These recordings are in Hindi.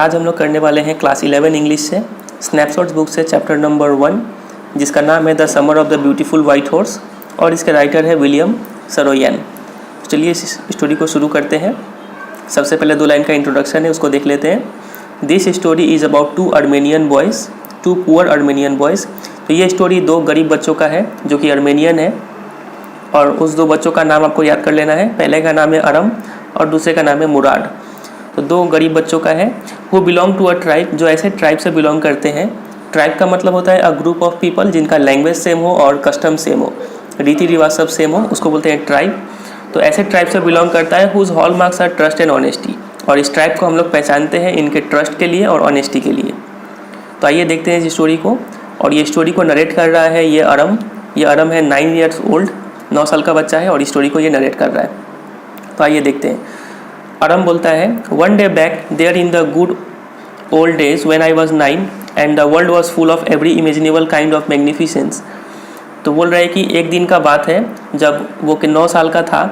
आज हम लोग करने वाले हैं क्लास 11 इंग्लिश से स्नैपशॉट्स बुक से चैप्टर नंबर 1, जिसका नाम है the summer of the beautiful white horse और इसके राइटर है विलियम सरोयान। चलिए इस स्टोरी को शुरू करते हैं। सबसे पहले 2 लाइन का इंट्रोडक्शन है, उसको देख लेते हैं। This story is about 2 Armenian boys, 2 poor Armenian boys. तो ये स्टोरी 2 गरीब बच्चों का है जो कि अर्मेनियन है, और उस 2 बच्चों का नाम आपको याद कर लेना है। पहले का नाम है अरम और दूसरे का नाम है मुराद। तो 2 गरीब बच्चों का है। Who belong to a tribe, जो ऐसे ट्राइब से बिलोंग करते हैं। ट्राइब का मतलब होता है अ ग्रुप ऑफ पीपल जिनका लैंग्वेज सेम हो और कस्टम सेम हो, रीति रिवाज सब सेम हो, उसको बोलते हैं ट्राइब। तो ऐसे ट्राइब से बिलोंग करता है whose hallmarks are trust and honesty, और इस ट्राइब को हम लोग पहचानते हैं इनके ट्रस्ट के लिए और ऑनेस्टी के लिए। तो आइए देखते हैं इस स्टोरी को। और ये स्टोरी को नरेट कर रहा है ये अरम है 9 ईयर्स ओल्ड, 9 साल का बच्चा है और इस स्टोरी को ये नरेट कर रहा है। तो आइए देखते हैं। अरम बोलता है, one day back there in the good old days when I was 9 and the world was full of every imaginable kind of magnificence. तो बोल रहा है कि एक दिन का बात है जब वो 9 साल का था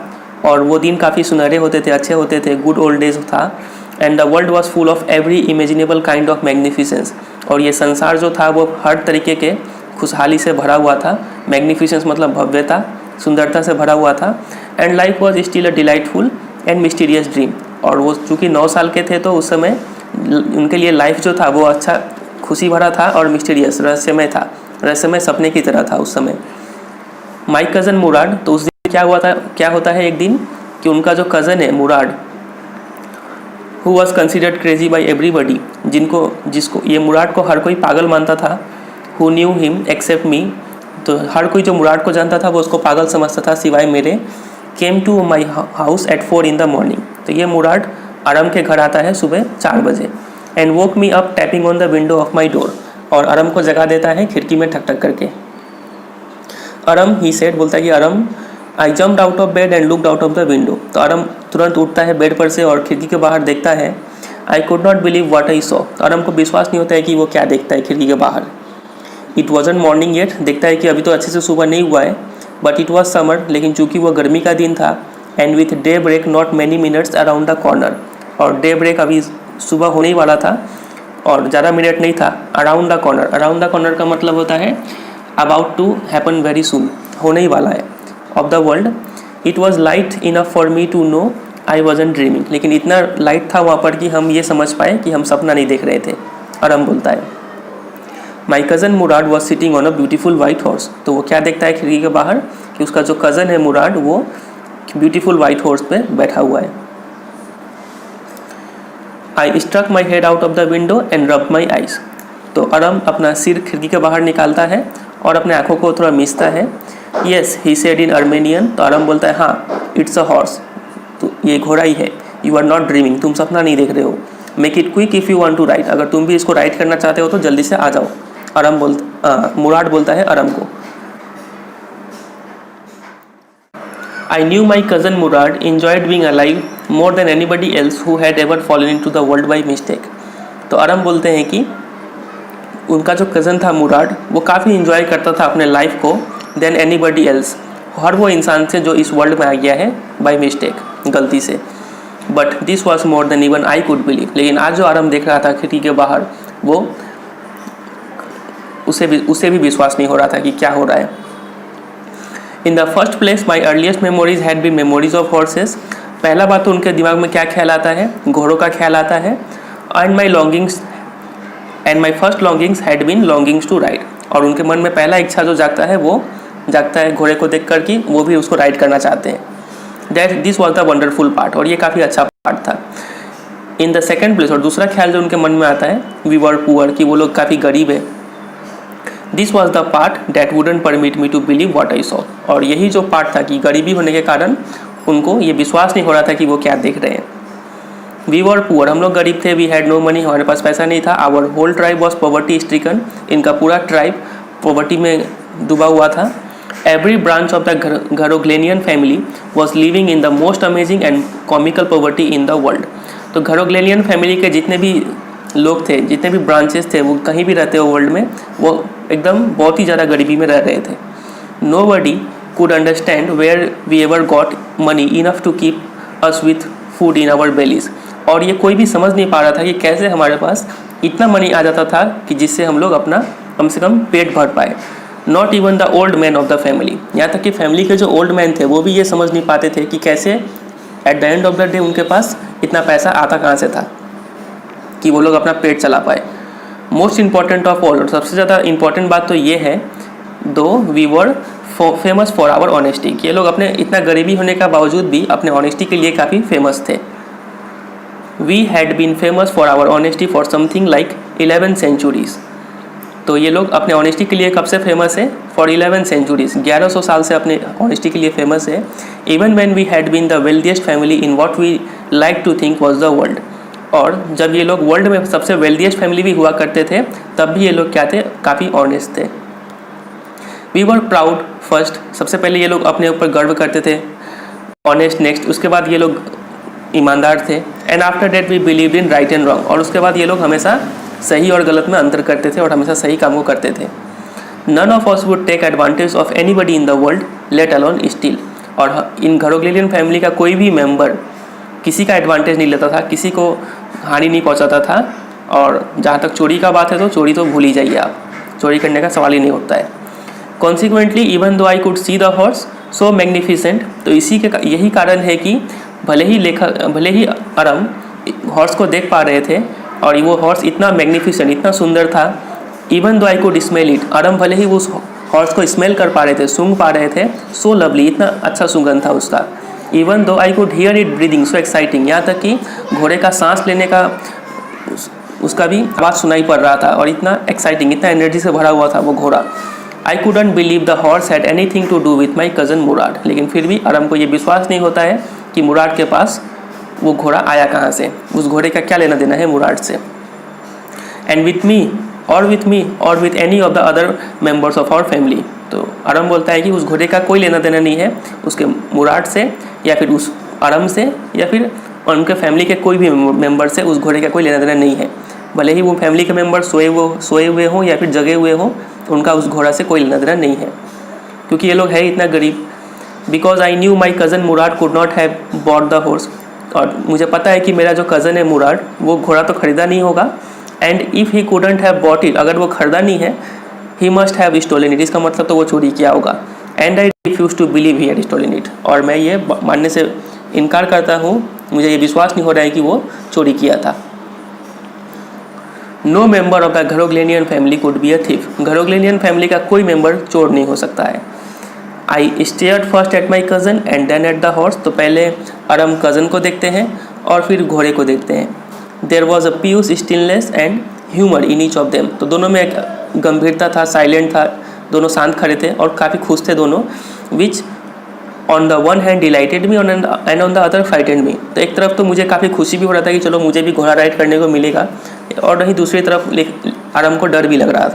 और वो दिन काफ़ी सुनहरे होते थे, अच्छे होते थे, गुड ओल्ड डेज था। And the world was full of every imaginable kind of magnificence, और ये संसार जो था वो हर तरीके के खुशहाली से भरा हुआ था। मैग्निफिसेंस मतलब भव्यता, सुंदरता से भरा हुआ था। And life was still a delightful and mysterious dream, और वो चूँकि 9 साल के थे तो उस समय उनके लिए लाइफ जो था वो अच्छा खुशी भरा था और मिस्टीरियस रहस्यमय था, रहस्यमय सपने की तरह था उस समय। माई कज़न मुराद, तो उस दिन क्या होता है एक दिन कि उनका जो कज़न है Mourad, who was considered crazy by everybody, जिसको ये मुराद को हर कोई पागल मानता था। Who knew him except me, तो हर कोई जो मुराद को जानता था वो उसको पागल समझता था सिवाय मेरे। Came to my house at 4 in the morning, तो ये मुराद अरम के घर आता है सुबह 4 बजे। And woke me up tapping on the window of my door, और अरम को जगा देता है खिड़की में ठक ठक करके। अरम ही सेड, बोलता है कि Aram, I jumped out of bed and looked out of the window. तो अरम तुरंत उठता है बेड पर से और खिड़की के बाहर देखता है। I could not believe what I saw, तो अरम को विश्वास नहीं होता है कि वो क्या देखता है खिड़की के बाहर। इट वॉजंट मॉर्निंग येट, देखता है कि अभी तो अच्छे से सुबह नहीं हुआ है। बट इट वॉज समर, लेकिन चूँकि वो गर्मी का दिन था। And with daybreak not many minutes around the corner, और डे ब्रेक अभी सुबह होने ही वाला था और ज़्यादा मिनट नहीं था। Around the corner, around the corner का मतलब होता है about to happen very soon, होने ही वाला है, of the world. It was light enough for me to know I wasn't dreaming, लेकिन इतना लाइट था वहाँ पर कि हम ये समझ पाए कि हम सपना नहीं देख रहे थे। अरम बोलता है, माई cousin Murad was sitting on a beautiful white horse, तो वो क्या देखता है खिड़की के बाहर कि उसका जो कज़न है मुराद वो ब्यूटीफुल वाइट हॉर्स पे बैठा हुआ है। I struck my head out of the window and rub my eyes, तो अरम अपना सिर खिड़की के बाहर निकालता है और अपने आँखों को थोड़ा मिसता है। Yes he said in Armenian, तो अरम बोलता है हाँ इट्स अ हॉर्स, तो ये घोड़ा ही है। यू आर नॉट ड्रीमिंग, तुम सपना नहीं देख रहे हो। Make it quick if you want to ride, अगर तुम भी इसको राइट करना चाहते हो तो जल्दी से आ जाओ। मुराद बोलता है अरम को। I knew my cousin Murad enjoyed being alive more than anybody else who had ever fallen into the world by mistake. तो अरम बोलते हैं कि उनका जो कज़न था मुराद वो काफ़ी इंजॉय करता था अपने लाइफ को देन एनीबडी एल्स, हर वो इंसान से जो इस वर्ल्ड में आ गया है बाय मिस्टेक, गलती से। But this was more than even I could believe, लेकिन आज जो अरम देख रहा था खिड़की के बाहर वो उसे भी विश्वास नहीं हो रहा था कि क्या हो रहा है। In the first place my earliest memories had been memories of horses, पहला बात तो उनके दिमाग में क्या ख्याल आता है, घोड़ों का ख्याल आता है। And my first longings had been longings to ride, और उनके मन में पहला इच्छा जो जागता है वो जागता है घोड़े को देख कर कि वो भी उसको राइड करना चाहते हैं। This was the wonderful part, और ये काफ़ी अच्छा पार्ट था। इन द सेकेंड प्लेस, और दूसरा ख्याल जो उनके मन में आता है, वी वर पुअर, कि वो लोग काफ़ी गरीब है। This was the part that wouldn't permit me to believe what I saw, और यही जो पार्ट था कि गरीबी होने के कारण उनको ये विश्वास नहीं हो रहा था कि वो क्या देख रहे हैं। वी वर पुअर, हम लोग गरीब थे। वी हैड नो मनी, हमारे पास पैसा नहीं था। Our whole tribe was poverty stricken, इनका पूरा ट्राइब पॉवर्टी में डूबा हुआ था। Every branch of the Garoghlanian family was living in the most amazing and comical poverty in the world, तो घरोग्लेनियन फैमिली के जितने भी लोग थे, जितने भी ब्रांचेस थे, वो कहीं भी रहते हो वर्ल्ड में, वो एकदम बहुत ही ज़्यादा गरीबी में रह रहे थे। Nobody could understand where we ever got money enough to keep us with food in our bellies, और ये कोई भी समझ नहीं पा रहा था कि कैसे हमारे पास इतना मनी आ जाता था कि जिससे हम लोग अपना कम से कम पेट भर पाए। Not even the old man of the family, यहाँ तक कि फैमिली के जो ओल्ड मैन थे वो भी ये समझ नहीं पाते थे कि कैसे at the end of the day उनके पास इतना पैसा आता कहाँ से था कि वो लोग अपना पेट चला पाए। मोस्ट इंपॉर्टेंट ऑफ ऑल, और सबसे ज़्यादा इंपॉर्टेंट बात तो ये है, though we were famous for our honesty, ये लोग अपने इतना गरीबी होने का बावजूद भी अपने ऑनेस्टी के लिए काफ़ी फेमस थे। We had been famous for our honesty for something like 11 centuries. तो ये लोग अपने ऑनेस्टी के लिए कब से फेमस है? फॉर 11 सेंचुरीज, 1100 साल से अपने ऑनेस्टी के लिए फेमस है। Even when we had been the wealthiest family in what we like to think was the world, और जब ये लोग वर्ल्ड में सबसे वेल्थिएस्ट फैमिली भी हुआ करते थे तब भी ये लोग क्या थे? काफ़ी ऑनेस्ट थे। वी वर प्राउड फर्स्ट, सबसे पहले ये लोग अपने ऊपर गर्व करते थे। ऑनेस्ट नेक्स्ट, उसके बाद ये लोग ईमानदार थे। And after that we believe in right and wrong, और उसके बाद ये लोग हमेशा सही और गलत में अंतर करते थे और हमेशा सही काम को करते थे। None of us would take advantage of anybody in the world let alone steal, और इन घरोग्लियन फैमिली का कोई भी मेंबर किसी का एडवांटेज नहीं लेता था, किसी को हानि नहीं पहुंचाता था। और जहाँ तक चोरी का बात है तो चोरी तो भूल ही जाइए आप, चोरी करने का सवाल ही नहीं होता है। Consequently even though I could see the horse so magnificent, तो इसी के यही कारण है कि भले ही अरम हॉर्स को देख पा रहे थे और वो हॉर्स इतना मैग्निफिसेंट, इतना सुंदर था। Even though I could smell it, Aram भले ही उस हॉर्स को स्मेल कर पा रहे थे, सूंघ पा रहे थे। सो लवली, इतना अच्छा सुगंध था उसका। Even though I could hear it breathing so exciting, यहाँ तक कि घोड़े का सांस लेने का उसका भी आवाज़ सुनाई पड़ रहा था, और इतना एक्साइटिंग, इतना एनर्जी से भरा हुआ था वो घोड़ा। I couldn't believe the horse had anything to do with my cousin Mourad, लेकिन फिर भी अरम को ये विश्वास नहीं होता है कि मुराद के पास वो घोड़ा आया कहाँ से, उस घोड़े का क्या लेना देना है मुराद से। एंड विथ मी और with any of the other members of our family, तो अरम बोलता है कि उस घोड़े का कोई लेना देना नहीं है उसके मुराद से, या फिर उस अरम से, या फिर उनके फैमिली के कोई भी मेम्बर से उस घोड़े का कोई लेना देना नहीं है। भले ही वो फैमिली के मेम्बर सोए हुए हों या फिर जगे हुए हों, उनका उस घोड़ा से कोई लेना देना नहीं है, क्योंकि ये लोग है इतना गरीब। Because I knew my cousin Murad could not have bought the horse, और मुझे पता है कि मेरा जो कज़न है मुराद वो घोड़ा तो खरीदा नहीं होगा। And if he couldn't have bought it, अगर वो खरीदा नहीं है, he must have stolen it, इसका मतलब तो वो चोरी किया होगा। And I refuse to believe he had stolen it, और मैं ये मानने से इनकार करता हूँ, मुझे ये विश्वास नहीं हो रहा है कि वो चोरी किया था। No member of the Garoghlanian family could be a thief, Garoghlanian family का कोई मेंबर चोर नहीं हो सकता है। I stared first at my cousin and then at the horse, तो पहले अरम कज़न को देखते हैं और फिर घोड़े को देखते हैं। There was a pious stillness and humour in each of them, तो दोनों में एक गंभीरता था, साइलेंट था, दोनों शांत खड़े थे और काफ़ी खुश थे दोनों। Which on the one hand delighted me and on the other frightened me, तो एक तरफ तो मुझे काफ़ी खुशी भी हो रहा था कि चलो मुझे भी घोड़ा राइड करने को मिलेगा, और वहीं दूसरी तरफ अरम को डर भी लग रहा था।